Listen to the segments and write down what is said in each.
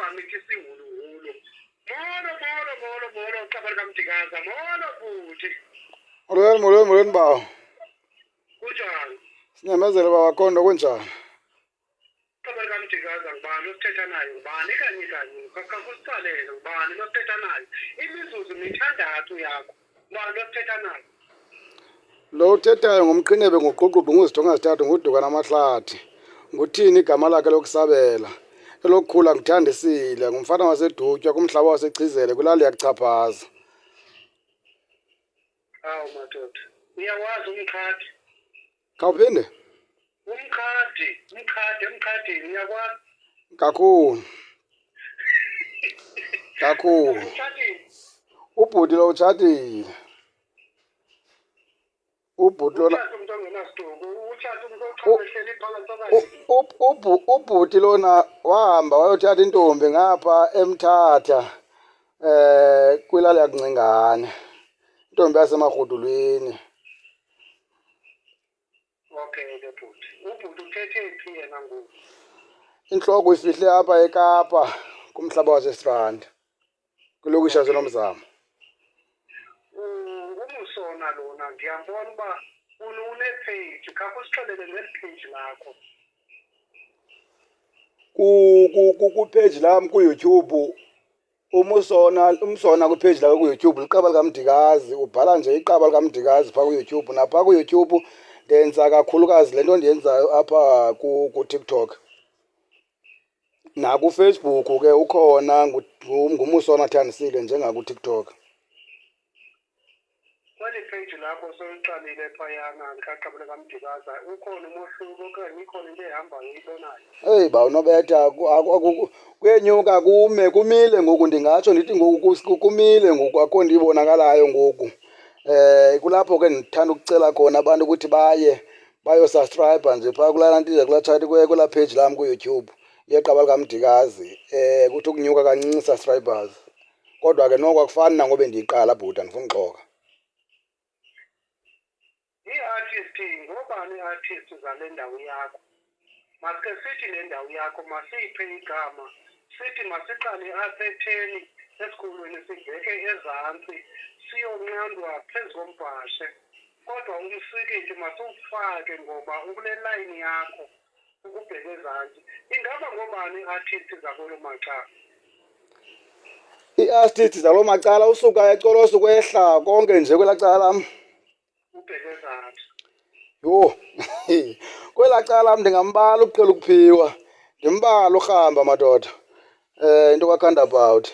ugcamisa isihuluhulu. Molo, cabana kamdikaza, molo futhi. Molweni bawo. Kunjani? Sinyamezele bawakhondo kunjani? Cabana kamdikaza ngubani osithetha nayo, ngubani kanye kakusicalele, ngubani osithetha nayo. Imizuzu mithandathu yakho, ngubani osithetha nayo. Lo uthethayo ngumqhinebe ngoququbhu nguzidonga zithathu nguduka namahlathi. Nguthini igama lakhe lokusabela? Elokukhula ngithandisile, ngumfana waseDutywa kumhlaba wasechizele kwilali yakuchaphaza. Hawu madoda, uyawazi umkhadi? Khawuphinde? Emkhadini uyakwazi? Kakhulu. Utshadile? Ubhuti lo utshatile. Ubhuti lona Utshate umuntu ongenasiduko, utshate umuntu oqhawehleli phakathi. ubhuti lona wahamba wayothatha intombi ngapha eMthatha kwilali yakuncingane. Intombi yasemarhudulweni. Okay ke bhuti. Ubhuti uthethe phi yena ngoku? Inhloko ifihle apha eKapa kumhlaba waseStrand. Kulokishi yaseNomzamo. Umusona lona ngiyambona uba une-page, khapha usixelele ngeli page lakho. Ku-page lami ku-YouTube umsona ku-page lakho ku-YouTube liqaba likaMdikazi, ubhala nje iqaba likaMdikazi phaa ku-YouTube. Napha ku-YouTube ndenza kakhulukazi le nto ndiyenzayo apha ku-TikTok. NakuFacebook ke ukhona ngumusona Thandisile njengaku-TikTok. Kweli page lakho soyiqalile phayana likaqabela kaMdikaza, ukhona umohluko okanye ikhona into ehambayo uyibonayo? Eyi bawunobetha kuyenyuka kumile ngoku, ndingatsho ndithi ngoku kumile ngoku, akho nto ibonakalayo ngoku. Kulapho ke ndithanda ukucela khona abantu ukuthi bayosubscribe nje phaa kulaa page lam ku-YouTube yeqaba likaMdikazi. Kuthi ukunyuka kancinci subscribers. Kodwa ke noko akufani nangobe ndiyiqala bhuti, andifuni uxoka. Ii-artist, ngobani ii-artist zale ndawo yakho? Masike sithi le ndawo yakho masiyiphe igama, sithi masiqale apha etheni esikolweni sibheke ezantsi siyonqandwa phezu kombhashe. Kodwa umsikithi masiwufake ngoba ukule layini yakho ukubheka ezantsi. Ingaba ngobani ii-artist zakwelo macala? Ii-artist zaloo macala usuka eColosi ukwehla konke nje kwelaa cala lam. Ubheke ezantsi. Yho, kwelaa cala lam ndingambala uQhela Ukuphiwa, ndimbale uRhamba madoda, into kaKhandabout,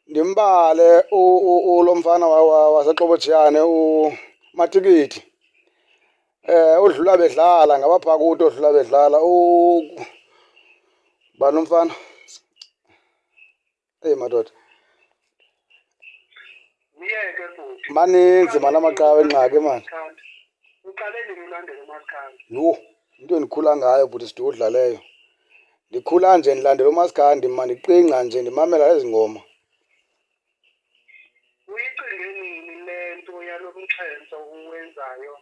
ndimbale lo mfana waseXobojiyane uMatikiti, odlula bedlala ngabaphaa kuthi odlula bedlala bani umfana? Eyi madoda, Uyeke futhi. maninzi mani amaqhawe engxaki mani. Uqale nini ulandela uMaskandi? Yho, into endikhula ngayo bhuti Sidudla leyo. Ndikhula nje ndilandela uMaskandi, ndiqingqa nje ndimamela ezi ngoma. Uyicinge nini le nto yalo mxhenso uwenzayo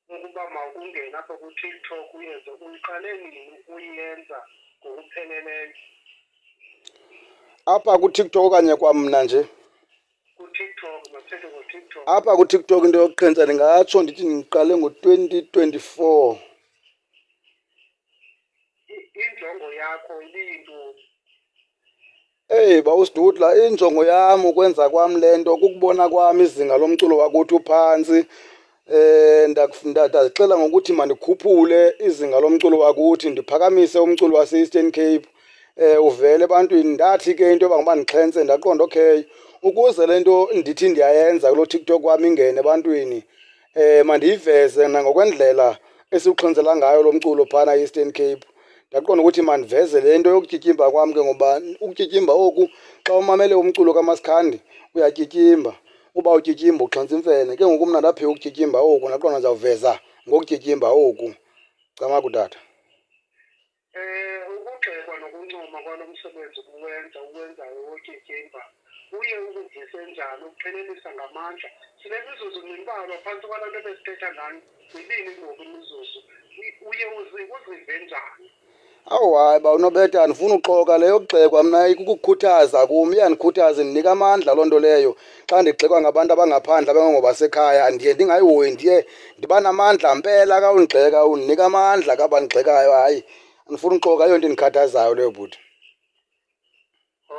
ukuba mawungene apha ku-TikTok uyenze? Uyiqale nini uyenza ngokupheleleyo? Apha kuTikTok okanye kwamna nje? KuTikTok, masithethe ngoTikTok. Apha kuTikTok into yokuqhensa ndingatsho ndithi ndiqale ngo-2024. Injongo yakho ibiyintoni? Eyi bawuSidudla, injongo yam ukwenza kwam le nto kukubona kwam izinga lomculo wakuthi uphantsi. Ndazixela ngokuthi mandikhuphule izinga lomculo wakuthi, ndiphakamise umculo wase-Eastern Cape uvele ebantwini. Ndathi ke into yoba ngoba ndixhentse ndaqonda okay, ukuze le nto ndithi ndiyayenza kulo TikTok wam ingene ebantwini, mandiyiveze nangokwendlela esiwuxhentsela ngayo lo mculo phana e-Eastern Cape. Ndaqonda ukuthi mandiveze le nto yokutyityimba kwam ke, ngoba ukutyityimba oku xa umamele umculo kaMaskandi uyatyityimba. Uba utyityimba uxhentsa imfene. Ke ngoku mna ndaphiwa ukutyityimba oku, ndaqonda ndizawuveza ngokutyityimba oku. Cama kutata. Ukugxekwa nokuncoma kwalo msebenzi uwenzayo wotyityimba uye ukuvise njani, ukuphelelisa ngamandla? Sinemizuzu mimbalwa phantsi kwalaa nto besithetha ngayo. Yibini ngoku imizuzu. Uye uzive njani? Awu hayi bawunobetha andifuna uxoka leyo kugxekwa mna ikukukhuthaza kum iyandikhuthaza indinika amandla loo nto leyo. Xa ndigxekwa ngabantu abangaphandle abangobasekhaya ndiye ndingayihoyi ndiye ndiba namandla mpela. Ka undigxeka undinika amandla ka bandigxekayo. Hayi andifuna uxoka ayonto indikhathazayo leyo bhuti.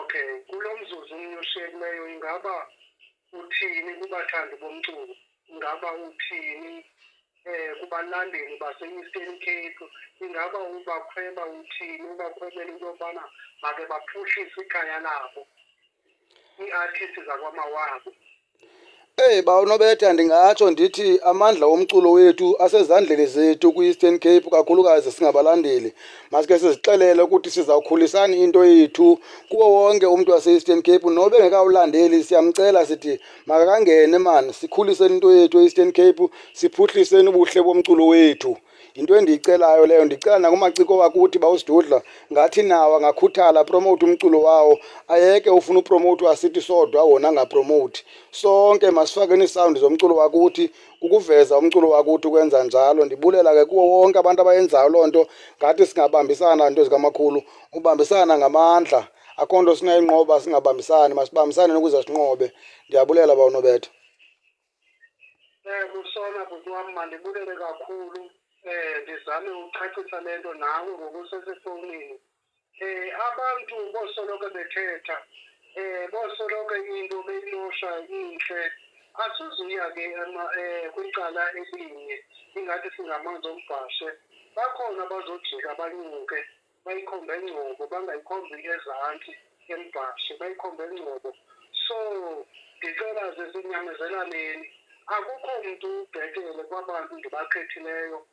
Okay, kulo mzuzu umnyushekileyo ingaba uthini kubathandi bomculo? Ingaba uthini kubalandeli base-Eastern Cape? Ingaba ubakhweba uthini, ubakhwebela into yobana make baphuhlise ikhaya labo, ii-artisti zakwamawabo? Bawunobetha ndingatsho ndithi amandla womculo wethu asezandleni zethu kwi-Eastern Cape, kakhulukazi singabalandeli. Masike sizixelele ukuthi sizawukhulisani into yethu kuwo wonke umntu wase-Eastern Cape. Noba engekawulandeli siyamcela sithi makangene mani, sikhuliseni into yethu e-Eastern Cape, siphuhliseni ubuhle bomculo wethu. Yinto endiyicelayo leyo. Ndicela nakumaciko wakuthi bawusidudla ngathi nawo angakhuthala apromote umculo wawo, ayeke ufuna upromothwa sithi sodwa wona angapromothi. Sonke masifakeni isawundi zomculo wakuthi, kukuveza umculo wakuthi ukwenza njalo. Ndibulela ke kuwo wonke abantu abayenzayo loo nto. Ngathi singabambisana nto zikamakhulu, ubambisana ngamandla. Akho nto singayinqoba singabambisani, masibambisane ukuze sinqobe. Ndiyabulela bawunobetha. Lusona bhuti wam, mandibulele kakhulu. Ndizame ukucacisa le nto nawe ngokusesefowunini. Abantu bosoloko bethetha, bosoloko into beyilosha intle. Asizuya ke kwicala elinye, ingathi singamanzi ombhashe. Bakhona abazojika banyuke, bayikhombe engcobo, bangayikhombi ezantsi embhashe, bayikhombe engcobo. So ndicela ze sinyamezelaneni. Akukho mntu ubhetele kwabantu ndibakhethileyo.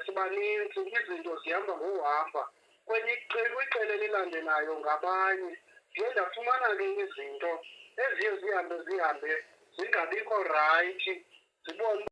Sibaninzi, izinto zihamba ngohamba. Kwiqela elilandelayo ngabanye. Ndiye ndafumana ke izinto eziye zihambe zingabikho rayithi, zibone